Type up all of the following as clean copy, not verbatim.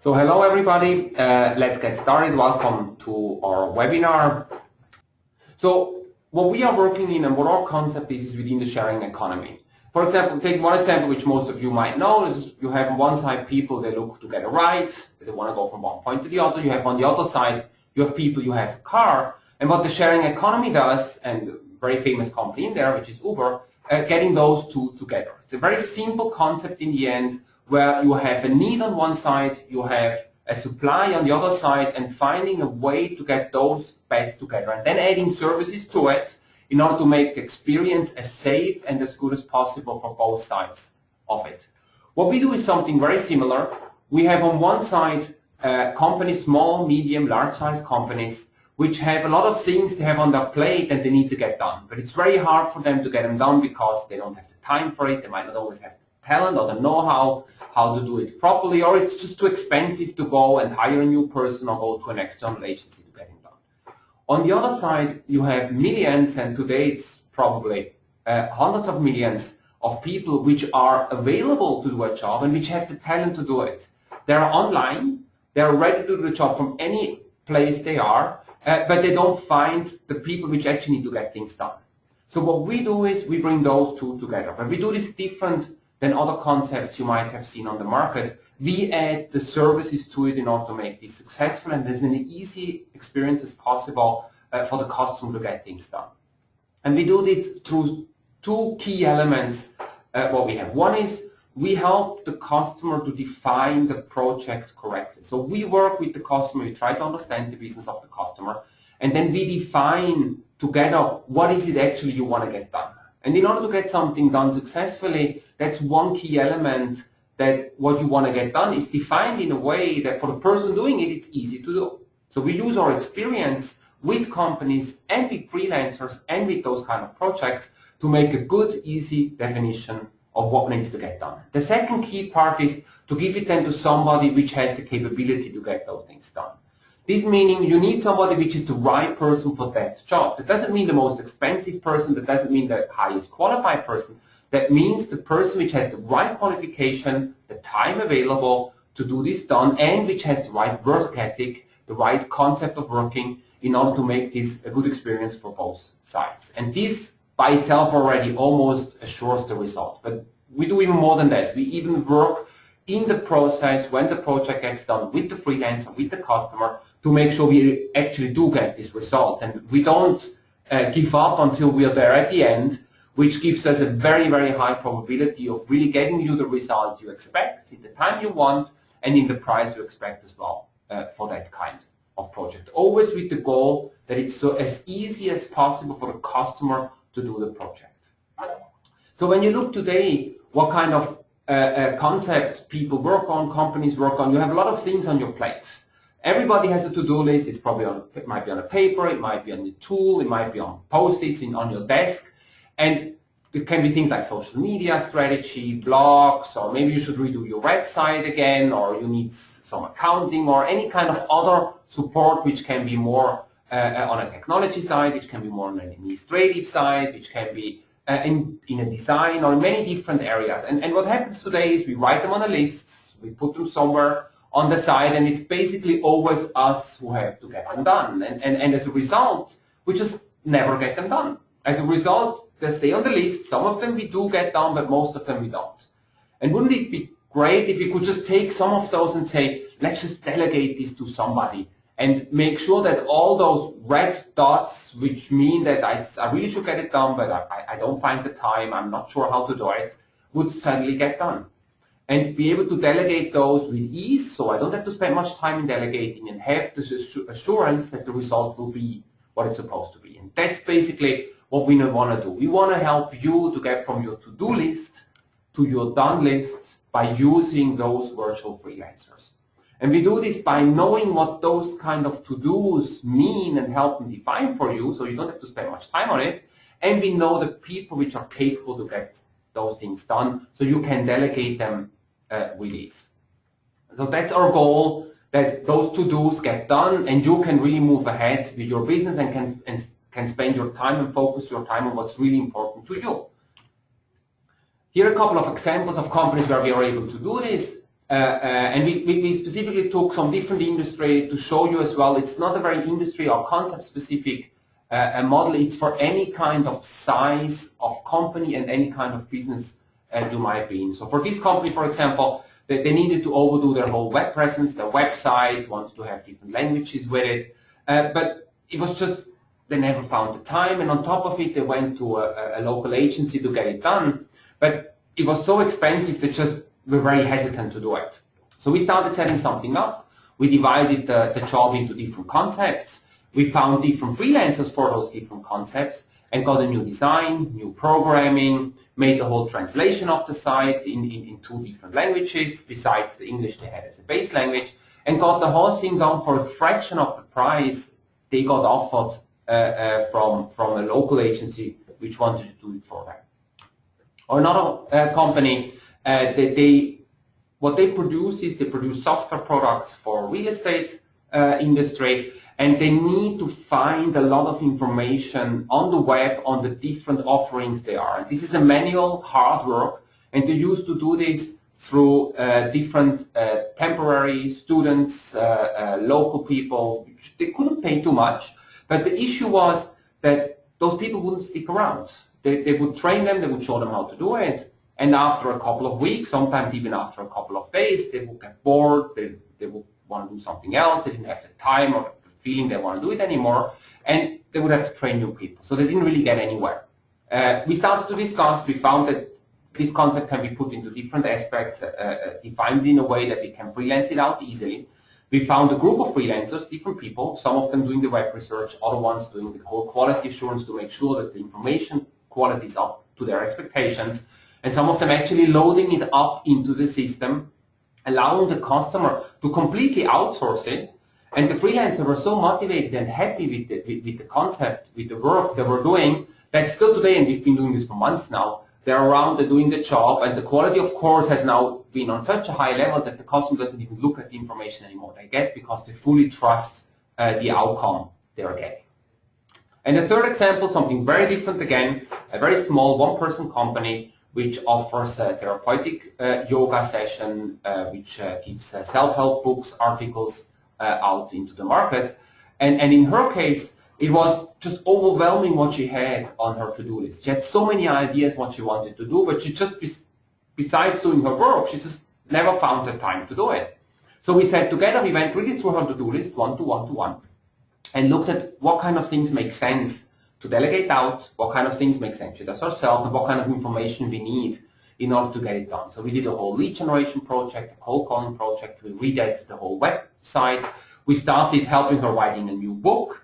So hello everybody, let's get started. Welcome to our webinar. So what we are working in and what our concept is within the sharing economy. For example, take one example which most of you might know is you have on one side people, they look to get a ride, they want to go from one point to the other. You have on the other side, you have people, you have a car. And what the sharing economy does, and a very famous company in there, which is Uber, getting those two together. It's a very simple concept in the end, where you have a need on one side, you have a supply on the other side, and finding a way to get those best together, and then adding services to it in order to make the experience as safe and as good as possible for both sides of it. What we do is something very similar. We have on one side companies, small, medium, large-size companies, which have a lot of things they have on their plate and they need to get done. But it's very hard for them to get them done because they don't have the time for it, they might not always have the talent or the know-how how to do it properly, or it's just too expensive to go and hire a new person or go to an external agency to get it done. On the other side, you have millions, and today it's probably hundreds of millions of people which are available to do a job and which have the talent to do it. They're online, they're ready to do the job from any place they are, but they don't find the people which actually need to get things done. So what we do is we bring those two together. But we do this different than other concepts you might have seen on the market. We add the services to it in order to make this successful and as an easy experience as possible for the customer to get things done. And we do this through two key elements what we have. One is we help the customer to define the project correctly. So we work with the customer, we try to understand the business of the customer, and then we define together what is it actually you want to get done. And in order to get something done successfully, that's one key element, that what you want to get done is defined in a way that for the person doing it, it's easy to do. So we use our experience with companies and with freelancers and with those kind of projects to make a good, easy definition of what needs to get done. The second key part is to give it then to somebody which has the capability to get those things done. This meaning you need somebody which is the right person for that job. That doesn't mean the most expensive person, that doesn't mean the highest qualified person. That means the person which has the right qualification, the time available to do this done, and which has the right work ethic, the right concept of working in order to make this a good experience for both sides. And this by itself already almost assures the result. But we do even more than that. We even work in the process when the project gets done with the freelancer, with the customer, to make sure we actually do get this result. And we don't give up until we are there at the end, which gives us a very, very high probability of really getting you the result you expect, in the time you want, and in the price you expect as well for that kind of project. Always with the goal that it's so as easy as possible for the customer to do the project. So when you look today, what kind of concepts people work on, companies work on, you have a lot of things on your plate. Everybody has a to-do list. It's probably it might be on a paper, it might be on the tool, it might be on Post-its on your desk. And there can be things like social media strategy, blogs, or maybe you should redo your website again, or you need some accounting, or any kind of other support which can be more on a technology side, which can be more on an administrative side, which can be in a design, or in many different areas. And what happens today is we write them on a list, we put them somewhere on the side, and it's basically always us who have to get them done. And as a result, we just never get them done. As a result, they stay on the list. Some of them we do get done, but most of them we don't. And wouldn't it be great if we could just take some of those and say, let's just delegate this to somebody and make sure that all those red dots, which mean that I really should get it done, but I don't find the time, I'm not sure how to do it, would suddenly get done. And be able to delegate those with ease, so I don't have to spend much time in delegating, and have this assurance that the result will be what it's supposed to be. And that's basically what we want to do. We want to help you to get from your to-do list to your done list by using those virtual freelancers. And we do this by knowing what those kind of to-dos mean and help them define for you, so you don't have to spend much time on it. And we know the people which are capable to get those things done, so you can delegate them with ease. So that's our goal, that those to-dos get done and you can really move ahead with your business and can spend your time and focus your time on what's really important to you. Here are a couple of examples of companies where we are able to do this. and we specifically took some different industry to show you as well. It's not a very industry or concept specific model. It's for any kind of size of company and any kind of business you might be in. So for this company, for example, they needed to overdo their whole web presence, their website, wanted to have different languages with it, but it was just they never found the time, and on top of it they went to a local agency to get it done, but it was so expensive they just were very hesitant to do it. So we started setting something up. We divided the job into different concepts. We found different freelancers for those different concepts and got a new design, new programming, made the whole translation of the site in 2 different languages besides the English they had as a base language, and got the whole thing done for a fraction of the price they got offered from a local agency which wanted to do it for them. Or another company, what they produce is they produce software products for real estate industry, and they need to find a lot of information on the web on the different offerings they are. And this is a manual, hard work, and they used to do this through different temporary students, local people. They couldn't pay too much, but the issue was that those people wouldn't stick around. They would train them, they would show them how to do it, and after a couple of weeks, sometimes even after a couple of days, they would get bored, they would want to do something else, they didn't have the time or the feeling they want to do it anymore, and they would have to train new people. So they didn't really get anywhere. We started to discuss, we found that this concept can be put into different aspects, defined in a way that we can freelance it out easily. We found a group of freelancers, different people, some of them doing the web research, other ones doing the whole quality assurance to make sure that the information quality is up to their expectations, and some of them actually loading it up into the system, allowing the customer to completely outsource it. And the freelancers were so motivated and happy with the concept, with the work they were doing, that still today, and we've been doing this for months now, they're around, they're doing the job, and the quality, of course, has now been on such a high level that the customer doesn't even look at the information anymore they get, because they fully trust the outcome they're getting. And the third example, something very different again, a very small one-person company which offers a therapeutic yoga session, which gives self-help books, articles out into the market. And in her case, it was just overwhelming what she had on her to-do list. She had so many ideas what she wanted to do, but she just, besides doing her work, she just never found the time to do it. So we sat together, we went really through her to-do list, one to one, and looked at what kind of things make sense to delegate out, what kind of things make sense she does herself, and what kind of information we need in order to get it done. So we did a whole lead generation project, a cold calling project, we redid the whole website. We started helping her writing a new book,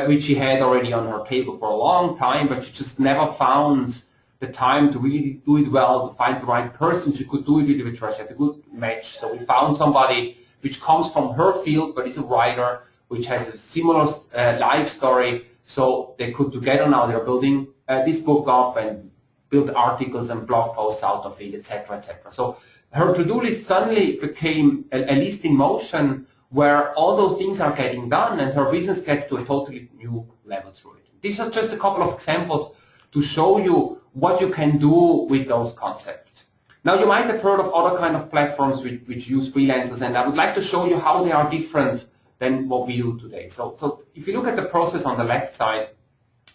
which she had already on her table for a long time, but she just never found the time to really do it well, to find the right person she could do it with, which had a good match. So we found somebody which comes from her field, but is a writer, which has a similar life story, so they could together now, they're building this book up and build articles and blog posts out of it, etc., etc. So her to-do list suddenly became a list in motion where all those things are getting done and her business gets to a totally new level through it. These are just a couple of examples to show you what you can do with those concepts. Now you might have heard of other kind of platforms which use freelancers, and I would like to show you how they are different than what we do today. So if you look at the process on the left side,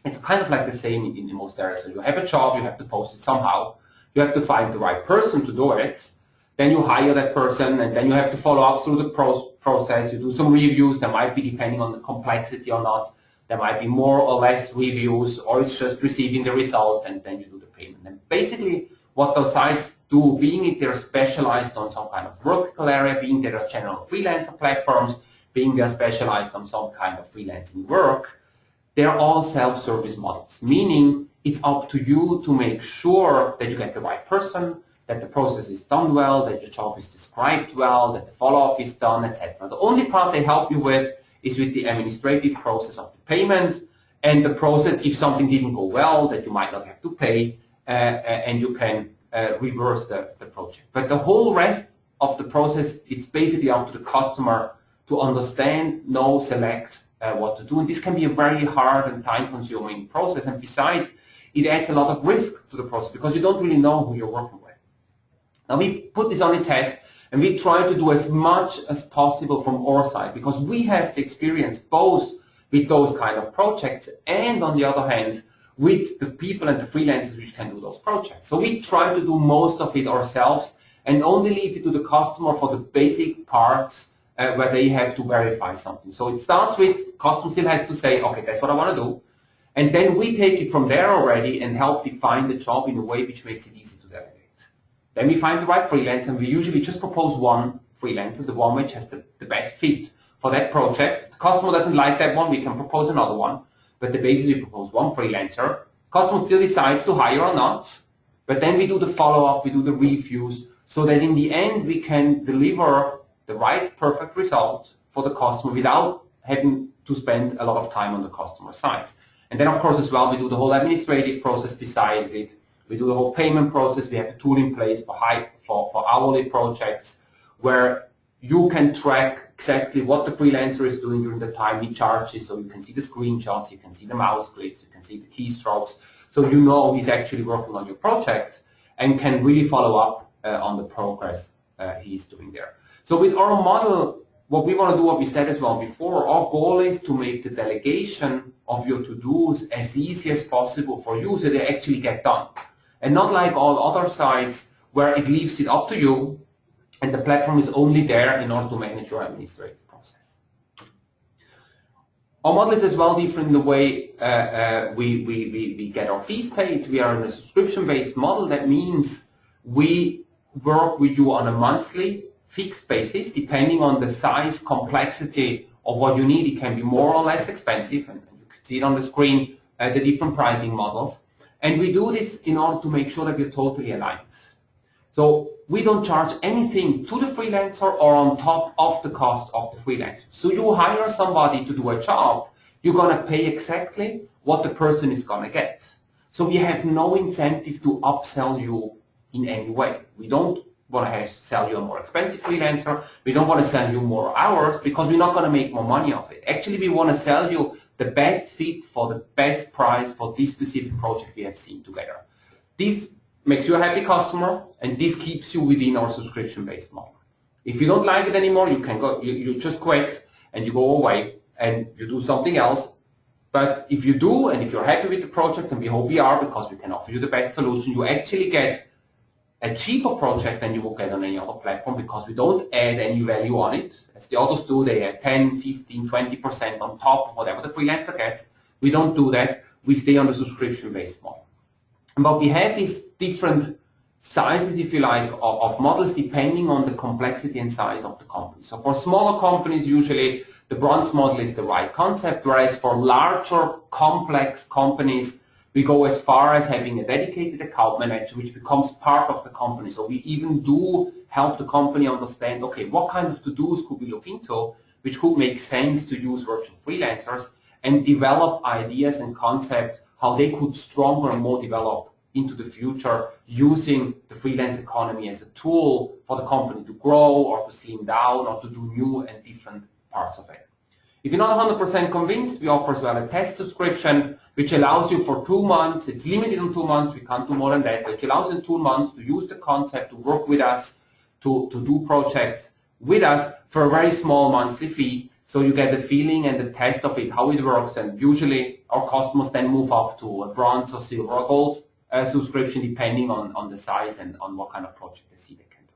it's kind of like the same in most areas. So you have a job, you have to post it somehow, you have to find the right person to do it, then you hire that person, and then you have to follow up through the process. You do some reviews. There might be, depending on the complexity or not, there might be more or less reviews, or it's just receiving the result, and then you do the payment. And basically what those sites do, being it they're specialized on some kind of vertical area, being they're general freelancer platforms, being they're specialized on some kind of freelancing work, they're all self-service models, meaning it's up to you to make sure that you get the right person, that the process is done well, that your job is described well, that the follow-up is done, etc. The only part they help you with is with the administrative process of the payment and the process if something didn't go well, that you might not have to pay, and you can reverse the project. But the whole rest of the process, it's basically up to the customer to understand, know, select what to do. And this can be a very hard and time-consuming process. And besides, it adds a lot of risk to the process because you don't really know who you're working with. Now we put this on its head And we try to do as much as possible from our side because we have the experience both with those kind of projects and on the other hand with the people and the freelancers which can do those projects. So we try to do most of it ourselves and only leave it to the customer for the basic parts where they have to verify something. So it starts with customer still has to say, okay, that's what I want to do. And then we take it from there already and help define the job in a way which makes it easy to delegate. Then we find the right freelancer and we usually just propose one freelancer, the one which has the best fit for that project. If the customer doesn't like that one, we can propose another one. But the basis we propose one freelancer. Customer still decides to hire or not. But then we do the follow-up, we do the reviews, so that in the end we can deliver the right perfect result for the customer without having to spend a lot of time on the customer side. And then of course as well we do the whole administrative process besides it. We do the whole payment process. We have a tool in place for hourly projects where you can track exactly what the freelancer is doing during the time he charges, so you can see the screenshots, you can see the mouse clicks, you can see the keystrokes, so you know he's actually working on your project and can really follow up on the progress he's doing there. So with our model, what we want to do, what we said as well before, our goal is to make the delegation of your to-dos as easy as possible for you so they actually get done. And not like all other sites where it leaves it up to you and the platform is only there in order to manage your administrative process. Our model is as well different in the way we get our fees paid. We are in a subscription-based model. That means we work with you on a monthly fixed basis depending on the size, complexity of what you need. It can be more or less expensive, and you can see it on the screen, the different pricing models. And we do this in order to make sure that we're totally aligned. So we don't charge anything to the freelancer or on top of the cost of the freelancer. So you hire somebody to do a job, you're going to pay exactly what the person is going to get. So we have no incentive to upsell you in any way. We don't want to sell you a more expensive freelancer. We don't want to sell you more hours because we're not going to make more money off it. Actually, we want to sell you the best fit for the best price for this specific project we have seen together. This makes you a happy customer, and this keeps you within our subscription-based model. If you don't like it anymore, you can go. You just quit and you go away and you do something else. But if you do, and if you're happy with the project, and we hope we are because we can offer you the best solution, you actually get a cheaper project than you will get on any other platform because we don't add any value on it. As the others do, they add 10, 15, 20% on top of whatever the freelancer gets. We don't do that. We stay on the subscription-based model. And what we have is different sizes, if you like, of models depending on the complexity and size of the company. So for smaller companies, usually the bronze model is the right concept, whereas for larger, complex companies, we go as far as having a dedicated account manager, which becomes part of the company. So we even do help the company understand, okay, what kind of to-dos could we look into, which could make sense to use virtual freelancers, and develop ideas and concepts how they could stronger and more develop into the future using the freelance economy as a tool for the company to grow or to slim down or to do new and different parts of it. If you're not 100% convinced, we offer as well a test subscription which allows you for 2 months, it's limited on 2 months, we can't do more than that, which allows you in 2 months to use the concept, to work with us, to do projects with us for a very small monthly fee, so you get the feeling and the test of it, how it works, and usually our customers then move up to a bronze or silver or gold subscription depending on the size and on what kind of project they see they can do.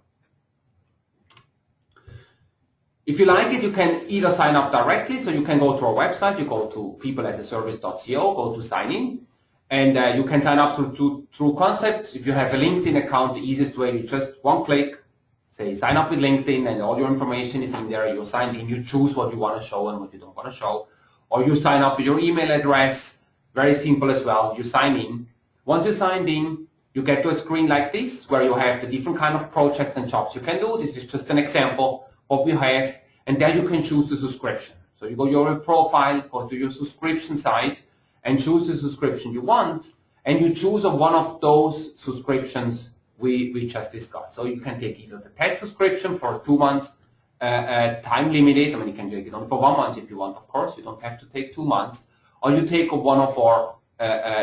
If you like it, you can either sign up directly, so you can go to our website, you go to peopleasaservice.co, go to sign in, and you can sign up through Concepts. If you have a LinkedIn account, the easiest way is just one click, say sign up with LinkedIn, and all your information is in there. You sign in, you choose what you want to show and what you don't want to show, or you sign up with your email address, very simple as well, you sign in. Once you signed in, you get to a screen like this where you have the different kind of projects and jobs you can do. This is just an example of what we have, and there you can choose the subscription. So you go to your profile, go to your subscription site, and choose the subscription you want, and you choose one of those subscriptions we just discussed. So you can take either the test subscription for 2 months, time limited. I mean, you can take it only for 1 month if you want, of course. You don't have to take 2 months. Or you take one of our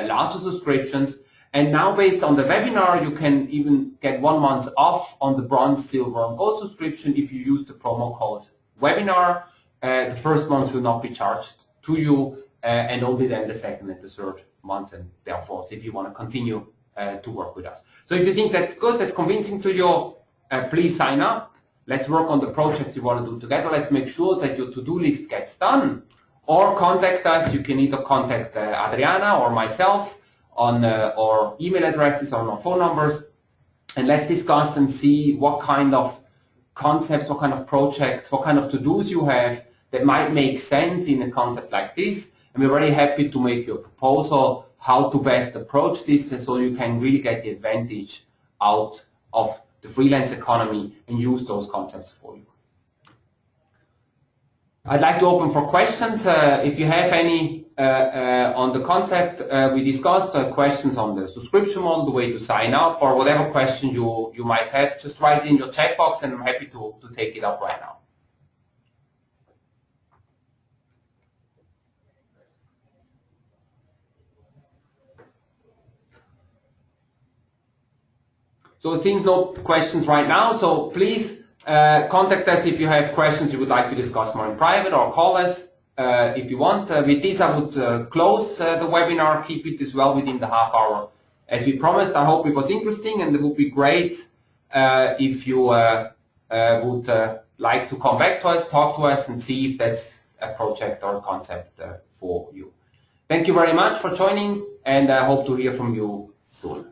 larger subscriptions, And now based on the webinar, you can even get 1 month off on the bronze, silver, and gold subscription if you use the promo code webinar. The first month will not be charged to you, and only then the second and the third month, and therefore if you want to continue to work with us. So if you think that's good, that's convincing to you, please sign up. Let's work on the projects you want to do together. Let's make sure that your to-do list gets done. Or contact us. You can either contact Adriana or myself on our email addresses or our phone numbers, and let's discuss and see what kind of concepts, what kind of projects, what kind of to-dos you have that might make sense in a concept like this. And we're very happy to make you a proposal how to best approach this, so you can really get the advantage out of the freelance economy and use those concepts for you. I'd like to open for questions. If you have any on the concept we discussed, questions on the subscription model, the way to sign up, or whatever question you might have, just write it in your chat box and I'm happy to take it up right now. So it seems no questions right now, so please contact us if you have questions you would like to discuss more in private, or call us if you want. With this I would close the webinar, keep it as well within the half hour as we promised. I hope it was interesting, and it would be great if you would like to come back to us, talk to us, and see if that's a project or a concept for you. Thank you very much for joining, and I hope to hear from you soon.